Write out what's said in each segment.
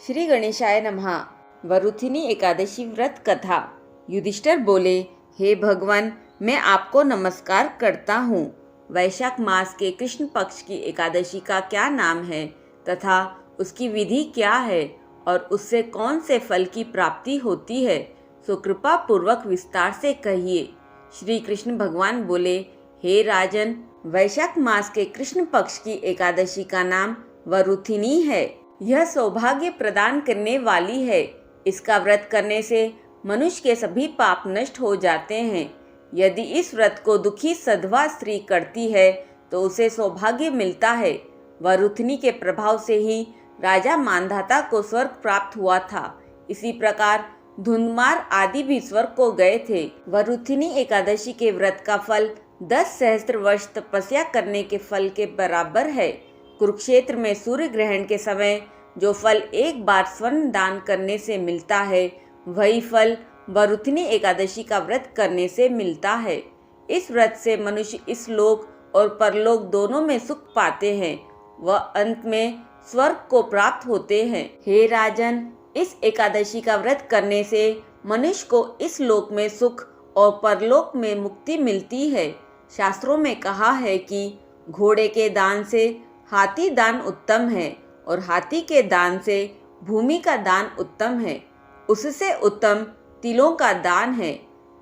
श्री गणेशाय नमः। वरुथिनी एकादशी व्रत कथा। युधिष्ठिर बोले, हे भगवान, मैं आपको नमस्कार करता हूँ। वैशाख मास के कृष्ण पक्ष की एकादशी का क्या नाम है तथा उसकी विधि क्या है और उससे कौन से फल की प्राप्ति होती है, सो कृपा पूर्वक विस्तार से कहिए। श्री कृष्ण भगवान बोले, हे राजन, वैशाख मास के कृष्ण पक्ष की एकादशी का नाम वरुथिनी है। यह सौभाग्य प्रदान करने वाली है। इसका व्रत करने से मनुष्य के सभी पाप नष्ट हो जाते हैं। यदि इस व्रत को दुखी सधवा स्त्री करती है तो उसे सौभाग्य मिलता है। वरुथिनी के प्रभाव से ही राजा मांधाता को स्वर्ग प्राप्त हुआ था। इसी प्रकार धुंधमार आदि भी स्वर्ग को गए थे। वरुथिनी एकादशी के व्रत का फल 10 सहस्त्र वर्ष तपस्या करने के फल के बराबर है। कुरुक्षेत्र में सूर्य ग्रहण के समय जो फल एक बार स्वर्ण दान करने से मिलता है, वही फल वरुथिनी एकादशी का व्रत करने से मिलता है। इस व्रत से मनुष्य इस लोक और परलोक दोनों में सुख पाते हैं। वह अंत में स्वर्ग को प्राप्त होते हैं। हे राजन, इस एकादशी का व्रत करने से मनुष्य को इस लोक में सुख और परलोक में मुक्ति मिलती है। शास्त्रों में कहा है कि घोड़े के दान से हाथी दान उत्तम है और हाथी के दान से भूमि का दान उत्तम है। उससे उत्तम तिलों का दान है।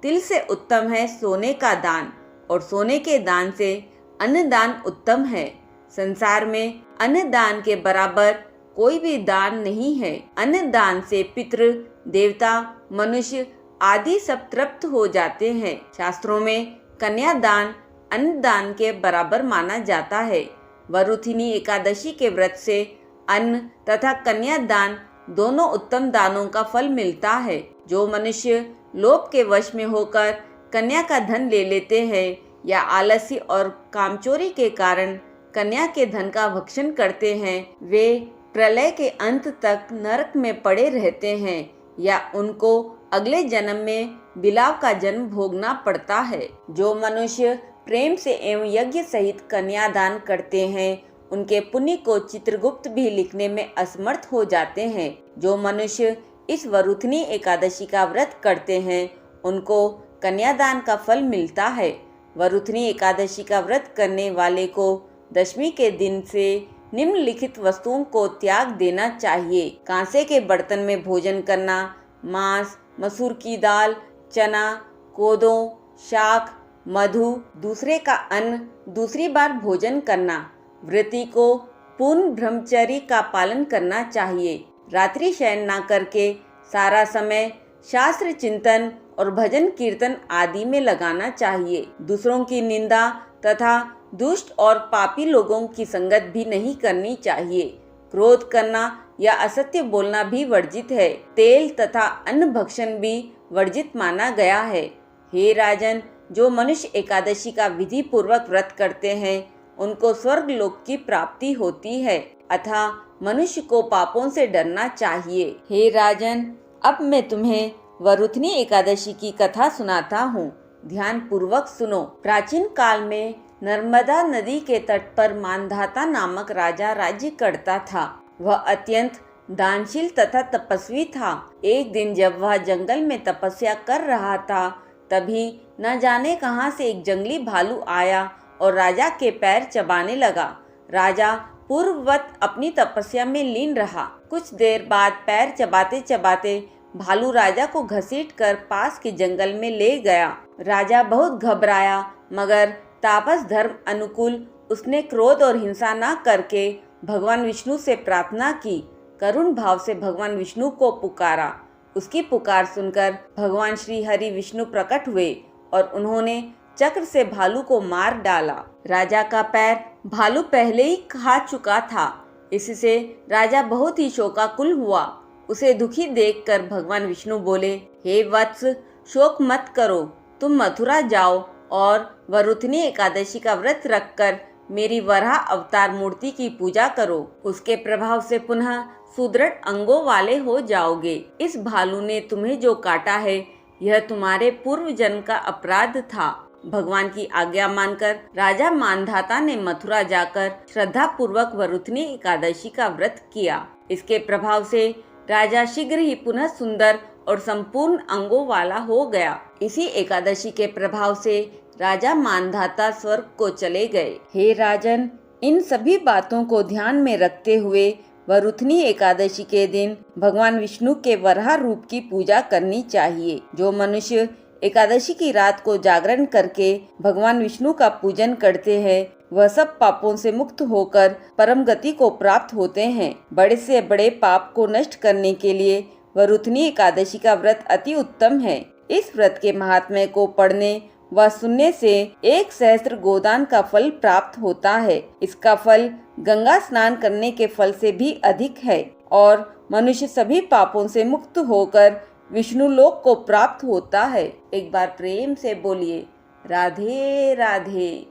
तिल से उत्तम है सोने का दान और सोने के दान से अन्नदान उत्तम है। संसार में अन्नदान के बराबर कोई भी दान नहीं है। अन्नदान से पितृ, देवता, मनुष्य आदि सब तृप्त हो जाते हैं। शास्त्रों में कन्यादान अन्नदान के बराबर माना जाता है। वरुथिनी एकादशी के व्रत से अन्न तथा कन्यादान दोनों उत्तम दानों का फल मिलता है। जो मनुष्य लोभ के वश में होकर कन्या का धन ले लेते हैं या आलस्य और कामचोरी के कारण कन्या के धन का भक्षण करते हैं, वे प्रलय के अंत तक नरक में पड़े रहते हैं या उनको अगले जन्म में बिलाव का जन्म भोगना पड़ता है। जो मनुष्य प्रेम से एवं यज्ञ सहित कन्यादान करते हैं, उनके पुण्य को चित्रगुप्त भी लिखने में असमर्थ हो जाते हैं। जो मनुष्य इस वरुथिनी एकादशी का व्रत करते हैं, उनको कन्यादान का फल मिलता है। वरुथिनी एकादशी का व्रत करने वाले को दशमी के दिन से निम्नलिखित वस्तुओं को त्याग देना चाहिए। कांसे के बर्तन में भोजन करना, मांस, मसूर की दाल, चना, कोदो, शाक, मधु, दूसरे का अन्न दूसरी बार भोजन करना। व्रती को पूर्ण ब्रह्मचर्य का पालन करना चाहिए। रात्रि शयन न करके सारा समय शास्त्र चिंतन और भजन कीर्तन आदि में लगाना चाहिए। दूसरों की निंदा तथा दुष्ट और पापी लोगों की संगत भी नहीं करनी चाहिए। क्रोध करना या असत्य बोलना भी वर्जित है। तेल तथा अन्न भक्षण भी वर्जित माना गया है। हे राजन, जो मनुष्य एकादशी का विधि पूर्वक व्रत करते हैं, उनको स्वर्ग लोक की प्राप्ति होती है। अतः मनुष्य को पापों से डरना चाहिए। हे राजन, अब मैं तुम्हें वरुथिनी एकादशी की कथा सुनाता हूँ। ध्यान पूर्वक सुनो। प्राचीन काल में नर्मदा नदी के तट पर मांधाता नामक राजा राज्य करता था। वह अत्यंत दानशील तथा तपस्वी था। एक दिन जब वह जंगल में तपस्या कर रहा था, तभी न जाने कहां से एक जंगली भालू आया और राजा के पैर चबाने लगा। राजा पूर्ववत अपनी तपस्या में लीन रहा। कुछ देर बाद पैर चबाते चबाते भालू राजा को घसीटकर पास के जंगल में ले गया। राजा बहुत घबराया, मगर तापस धर्म अनुकूल उसने क्रोध और हिंसा न करके भगवान विष्णु से प्रार्थना की। करुण भाव से भगवान विष्णु को पुकारा। उसकी पुकार सुनकर भगवान श्री हरि विष्णु प्रकट हुए और उन्होंने चक्र से भालू को मार डाला। राजा का पैर भालू पहले ही खा चुका था। इससे राजा बहुत ही शोकाकुल हुआ। उसे दुखी देखकर भगवान विष्णु बोले, हे वत्स, शोक मत करो। तुम मथुरा जाओ और वरुथिनी एकादशी का व्रत रखकर मेरी वराह अवतार मूर्ति की पूजा करो। उसके प्रभाव से पुनः सुदृढ़ अंगों वाले हो जाओगे। इस भालू ने तुम्हें जो काटा है, यह तुम्हारे पूर्व जन्म का अपराध था। भगवान की आज्ञा मानकर राजा मांधाता ने मथुरा जाकर श्रद्धा पूर्वक वरुथिनी एकादशी का व्रत किया। इसके प्रभाव से राजा शीघ्र ही पुनः सुंदर और संपूर्ण अंगों वाला हो गया। इसी एकादशी के प्रभाव से राजा मानधाता स्वर्ग को चले गए। हे राजन, इन सभी बातों को ध्यान में रखते हुए वरुथनी एकादशी के दिन भगवान विष्णु के वराह रूप की पूजा करनी चाहिए। जो मनुष्य एकादशी की रात को जागरण करके भगवान विष्णु का पूजन करते हैं, वह सब पापों से मुक्त होकर परम गति को प्राप्त होते हैं। बड़े से बड़े पाप को नष्ट करने के लिए वरुथनी एकादशी का व्रत अति उत्तम है। इस व्रत के महात्म्य को पढ़ने व सुनने से 1,000 गोदान का फल प्राप्त होता है। इसका फल गंगा स्नान करने के फल से भी अधिक है और मनुष्य सभी पापों से मुक्त होकर विष्णु लोक को प्राप्त होता है। एक बार प्रेम से बोलिए राधे राधे।